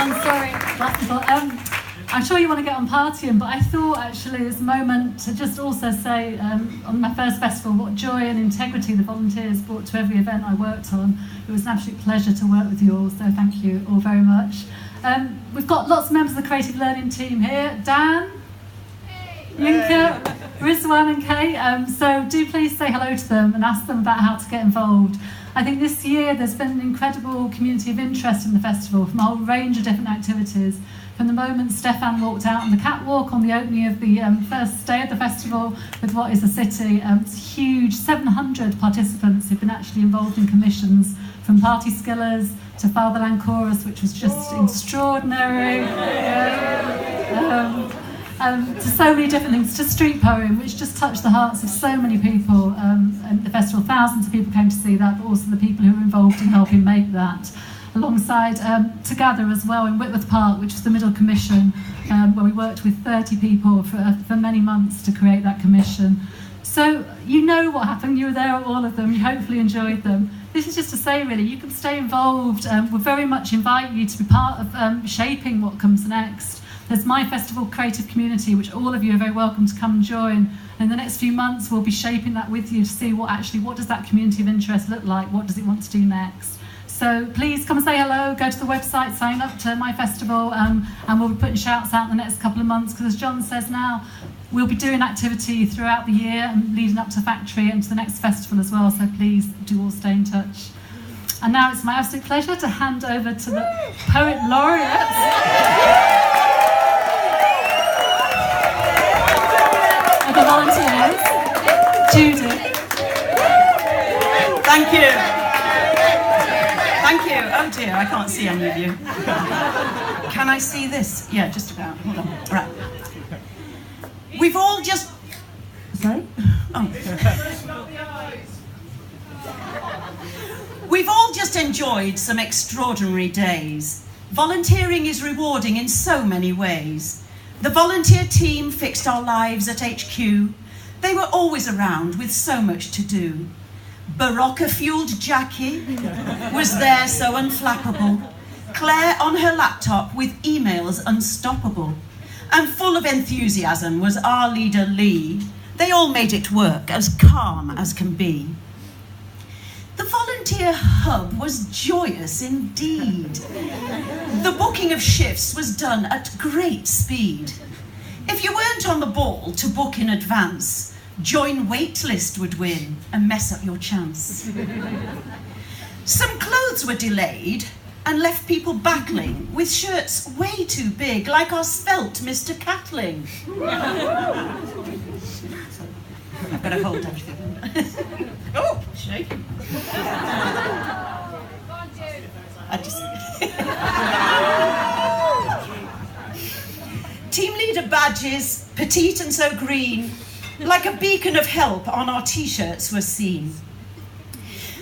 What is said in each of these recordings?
John, sorry. I'm sure you want to get on partying, but I thought actually it's a moment to just also say on my first festival what joy and integrity the volunteers brought to every event I worked on. It was an absolute pleasure to work with you all, so thank you all very much. We've got lots of members of the Creative Learning team here. Dan, Yinka, Rizwan and Kate, so do please say hello to them and ask them about how to get involved. I think this year there's been an incredible community of interest in the festival from a whole range of different activities. From the moment Stefan walked out on the catwalk on the opening of the first day of the festival with What is a City, it's huge, 700 participants who've been actually involved in commissions, from Party Skillers to Fatherland Chorus, which was just extraordinary, to so many different things, to Street Poem, which just touched the hearts of so many people at the festival. Thousands of people came to see that, but also the people who were involved in helping make that. Alongside Together as well in Whitworth Park, which was the Middle Commission, where we worked with 30 people for many months to create that commission. So you know what happened, you were there at all of them, you hopefully enjoyed them. This is just to say really, you can stay involved. We very much invite you to be part of shaping what comes next. There's My Festival Creative Community, which all of you are very welcome to come and join. And in the next few months, we'll be shaping that with you to see what does that community of interest look like? What does it want to do next? So please come and say hello, go to the website, sign up to My Festival, and we'll be putting shouts out in the next couple of months, because as John says now, we'll be doing activity throughout the year and leading up to Factory and to the next festival as well, so please do all stay in touch. And now it's my absolute pleasure to hand over to the Poet Laureates. The volunteers, Judith. Thank you. Thank you. Oh dear, I can't see any of you. Can I see this? Yeah, just about. Hold on. Right. We've all just... Sorry? Oh. We've all just enjoyed some extraordinary days. Volunteering is rewarding in so many ways. The volunteer team fixed our lives at HQ. They were always around with so much to do. Barocca-fueled Jackie was there so unflappable. Claire on her laptop with emails unstoppable. And full of enthusiasm was our leader Lee. They all made it work, as calm as can be. The volunteer hub was joyous indeed. The booking of shifts was done at great speed. If you weren't on the ball to book in advance, join waitlist would win and mess up your chance. Some clothes were delayed and left people battling with shirts way too big, like our svelte Mr. Catling. I've got to hold everything. Oh, shaking. Team leader badges, petite and so green, like a beacon of help on our t-shirts were seen.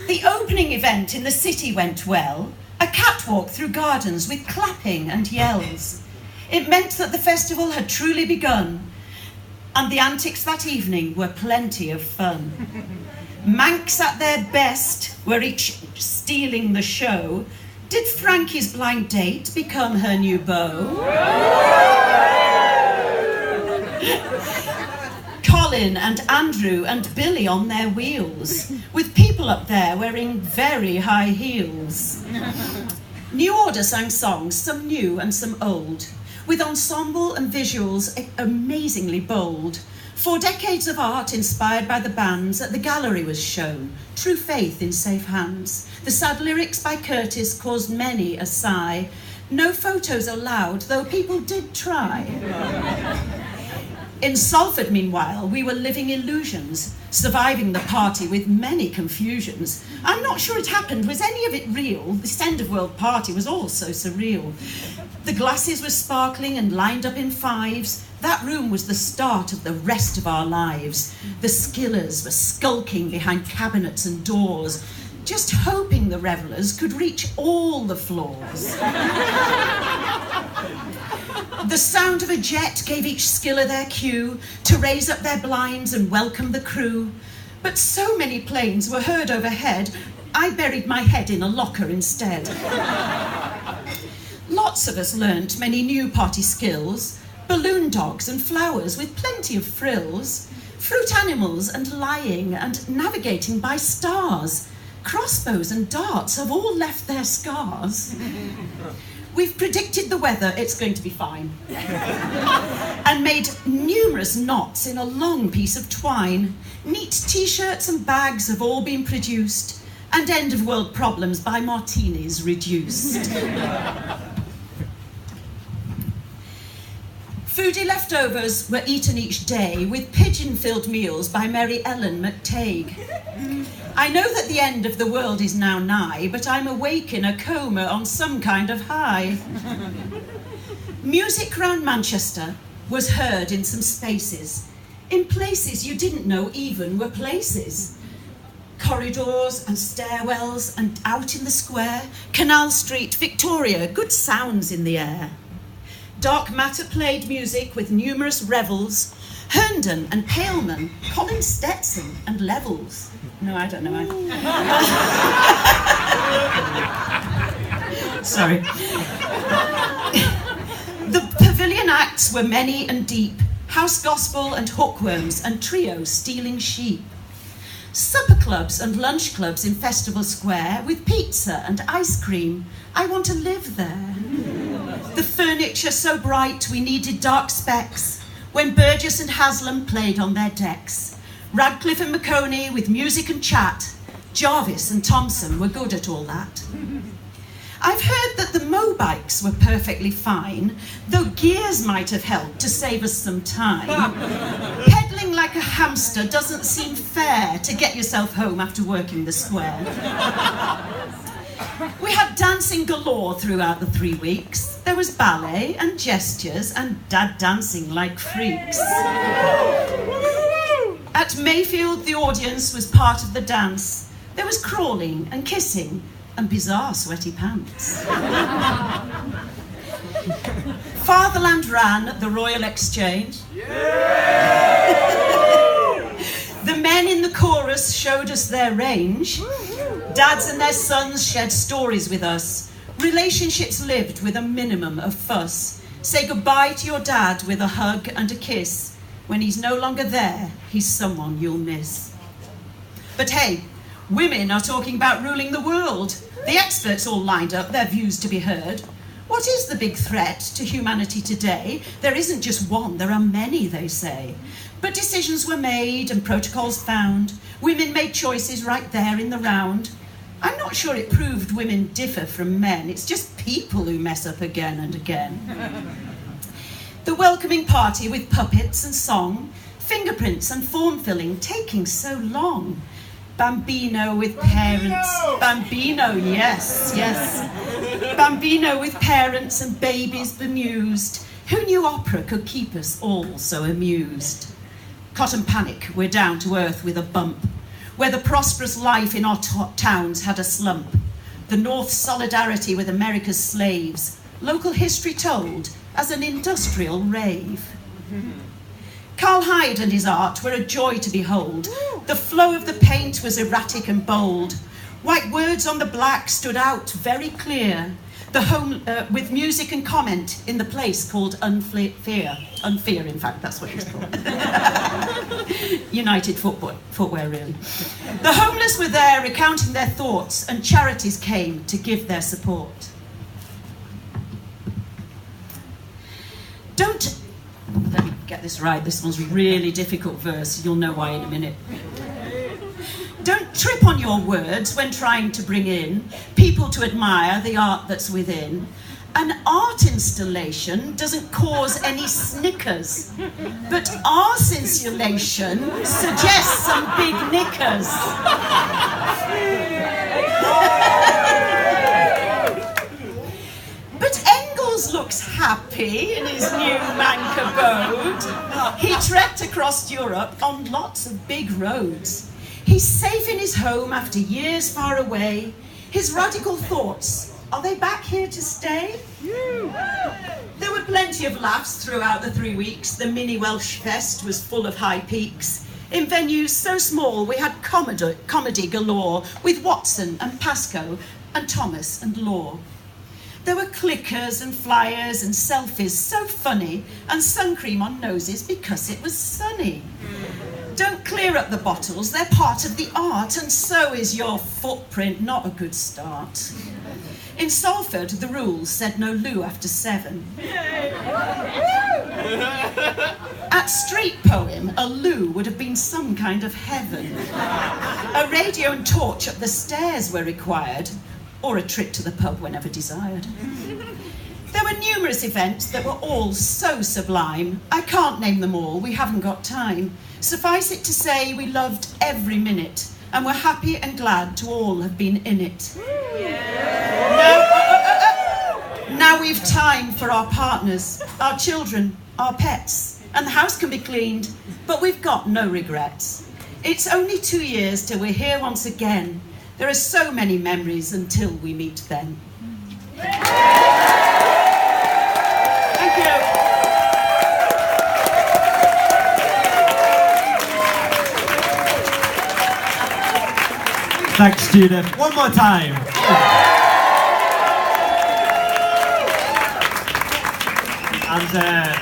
The opening event in the city went well, a catwalk through gardens with clapping and yells. It meant that the festival had truly begun, and the antics that evening were plenty of fun. Manx at their best were each stealing the show. Did Frankie's blind date become her new beau? Colin and Andrew and Billy on their wheels, with people up there wearing very high heels. New Order sang songs, some new and some old, with ensemble and visuals amazingly bold. 4 decades of art inspired by the bands at the gallery was shown, true faith in safe hands. The sad lyrics by Curtis caused many a sigh. No photos allowed, though people did try. In Salford, meanwhile, we were living illusions, surviving the party with many confusions. I'm not sure it happened. Was any of it real? This end-of-world party was all so surreal. The glasses were sparkling and lined up in fives. That room was the start of the rest of our lives. The Skillers were skulking behind cabinets and doors, just hoping the revellers could reach all the floors. The sound of a jet gave each skiller their cue to raise up their blinds and welcome the crew. But so many planes were heard overhead, I buried my head in a locker instead. Lots of us learnt many new party skills, balloon dogs and flowers with plenty of frills, fruit animals and lying and navigating by stars. Crossbows and darts have all left their scars. We've predicted the weather, it's going to be fine. And made numerous knots in a long piece of twine. Neat t-shirts and bags have all been produced, and end-of-world problems by martinis reduced. Foodie leftovers were eaten each day with pigeon-filled meals by Mary Ellen McTague. I know that the end of the world is now nigh, but I'm awake in a coma on some kind of high. Music round Manchester was heard in some spaces, in places you didn't know even were places. Corridors and stairwells and out in the square, Canal Street, Victoria, good sounds in the air. Dark Matter played music with numerous revels, Herndon and Paleman, Colin Stetson and Levels. No, I don't know. Sorry. The pavilion acts were many and deep, house gospel and hookworms and trio stealing sheep. Supper clubs and lunch clubs in Festival Square with pizza and ice cream. I want to live there. The furniture so bright we needed dark specks when Burgess and Haslam played on their decks. Radcliffe and Macaulay with music and chat. Jarvis and Thompson were good at all that. I've heard that the mobikes were perfectly fine, though gears might have helped to save us some time. Pedaling like a hamster doesn't seem fair to get yourself home after working the square. We had dancing galore throughout the 3 weeks. There was ballet and gestures and dad dancing like freaks. At Mayfield, the audience was part of the dance. There was crawling and kissing and bizarre sweaty pants. Fatherland ran the Royal Exchange. The men in the chorus showed us their range. Dads and their sons shared stories with us. Relationships lived with a minimum of fuss. Say goodbye to your dad with a hug and a kiss. When he's no longer there, he's someone you'll miss. But hey, women are talking about ruling the world. The experts all lined up, their views to be heard. What is the big threat to humanity today? There isn't just one, there are many, they say. But decisions were made and protocols found. Women made choices right there in the round. I'm not sure it proved women differ from men. It's just people who mess up again and again. The welcoming party with puppets and song, fingerprints and form filling taking so long. Bambino with parents. Bambino, yes, yes. Bambino with parents and babies bemused. Who knew opera could keep us all so amused? Cotton Panic, we're down to earth with a bump. Where the prosperous life in our towns had a slump. The North's solidarity with America's slaves. Local history told as an industrial rave. Carl Hyde and his art were a joy to behold. The flow of the paint was erratic and bold. White words on the black stood out very clear. The home with music and comment in the place called Unfear. Unfear, in fact, that's what it's called. United Footwear, really. The homeless were there recounting their thoughts, and charities came to give their support. Let me get this right, this one's a really difficult verse, you'll know why in a minute. Don't trip on your words when trying to bring in people to admire the art that's within. An art installation doesn't cause any snickers, but arse insulation suggests some big knickers. But Engels looks happy in his new mank abode. He trekked across Europe on lots of big roads. He's safe in his home after years far away. His radical thoughts, are they back here to stay? There were plenty of laughs throughout the 3 weeks. The mini Welsh Fest was full of high peaks. In venues so small, we had comedy galore with Watson and Pascoe and Thomas and Law. There were clickers and flyers and selfies, so funny, and sun cream on noses because it was sunny. Don't clear up the bottles, they're part of the art, and so is your footprint, not a good start. In Salford, the rules said no loo after 7. At Street Poem, a loo would have been some kind of heaven. A radio and torch up the stairs were required, or a trip to the pub whenever desired. There were numerous events that were all so sublime. I can't name them all, we haven't got time. Suffice it to say, we loved every minute, and we're happy and glad to all have been in it. Now we've time for our partners, our children, our pets, and the house can be cleaned, but we've got no regrets. It's only 2 years till we're here once again. There are so many memories until we meet then. Thank you. Thanks, Judith. One more time. And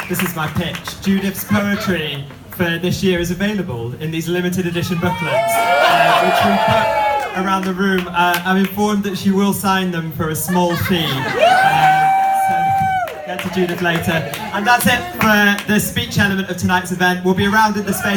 this is my pitch. Judith's poetry for this year is available in these limited edition booklets, which we put around the room. I'm informed that she will sign them for a small fee. So get to Judith later. And that's it for the speech element of tonight's event. We'll be around in the space